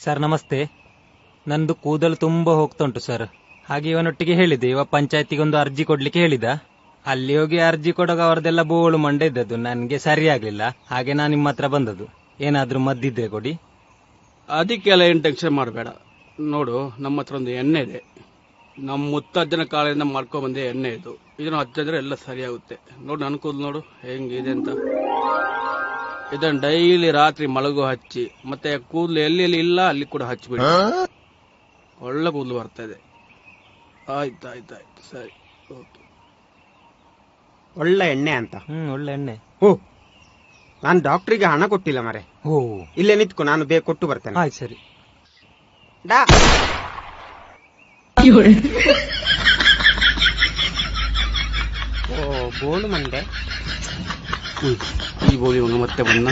Sir ನಮಸ್ತೆ. ನಂದು ಕೂದಲು ತುಂಬಾ ಹೋಗ್ತಾ ಉಂಟು ಸರ್. ಹಾಗೆ ಇವನೊಟ್ಟಿಗೆ ಹೇಳಿದೆ, ಇವ ಪಂಚಾಯತಿಗೆ ಒಂದು ಅರ್ಜಿ ಕೊಡ್ಲಿಕ್ಕೆ ಹೇಳಿದ. ಅಲ್ಲಿ ಹೋಗಿ ಅರ್ಜಿ ಕೊಡೋಗ ಅವ್ರದೆಲ್ಲ ಬೋಳು ಮಂಡೆ ಇದ್ದದ್ದು, ನನ್ಗೆ ಸರಿ ಆಗ್ಲಿಲ್ಲ. ಹಾಗೆ ನಾನು ನಿಮ್ಮ ಹತ್ರ ಬಂದದ್ದು. ಏನಾದ್ರೂ ಮದ್ದಿದ್ರೆ ಕೊಡಿ. ಅದಕ್ಕೆಲ್ಲ ಏನು ಟೆನ್ಷನ್ ಮಾಡಬೇಡ. ನೋಡು, ನಮ್ಮ ಹತ್ರ ಒಂದು ಎಣ್ಣೆ ಇದೆ. ನಮ್ಮ ಮುತ್ತಜ್ಜನ ಕಾಲದಿಂದ ಮಾಡ್ಕೊಂಡ್ಬಂದೆ ಎಣ್ಣೆ ಇದು. ಇದನ್ನು ಹಚ್ಚಿದ್ರೆ ಎಲ್ಲ ಸರಿಯಾಗುತ್ತೆ. ನೋಡು, ನನ್ನ ಕೂದಲು ನೋಡು ಹೆಂಗಿದೆ ಅಂತ. ಇದನ್ನು ಡೈಲಿ ರಾತ್ರಿ ಮಲಗು ಹಚ್ಚಿ, ಮತ್ತೆ ಕೂದಲು ಎಲ್ಲಿ ಇಲ್ಲ ಅಲ್ಲಿ ಕೂಡ ಹಚ್ಚಿಬಿಡಿ. ಒಳ್ಳೆ ಕೂದಲು ಬರ್ತಾ ಇದೆ. ಆಯ್ತಾಯ್ತಾಯ್ತು, ಸರಿ, ಓಕೆ. ಒಳ್ಳೆ ಎಣ್ಣೆ ಅಂತ. ಒಳ್ಳೆ ಎಣ್ಣೆ. ಓ, ನಾನು ಡಾಕ್ಟ್ರಿಗೆ ಹಣ ಕೊಟ್ಟಿಲ್ಲ ಮರೆ. ಓ, ಇಲ್ಲೇ ನಿಂತ್ಕೊ, ನಾನು ಬೇಗ ಕೊಟ್ಟು ಬರ್ತೇನೆ. ಆಯ್ತು ಸರಿ. ಡಾ ಓ, ಬೋಳು ಮಂಡೆ. ಈ ಬೋಳಿ ಮತ್ತೆ ಬನ್ನ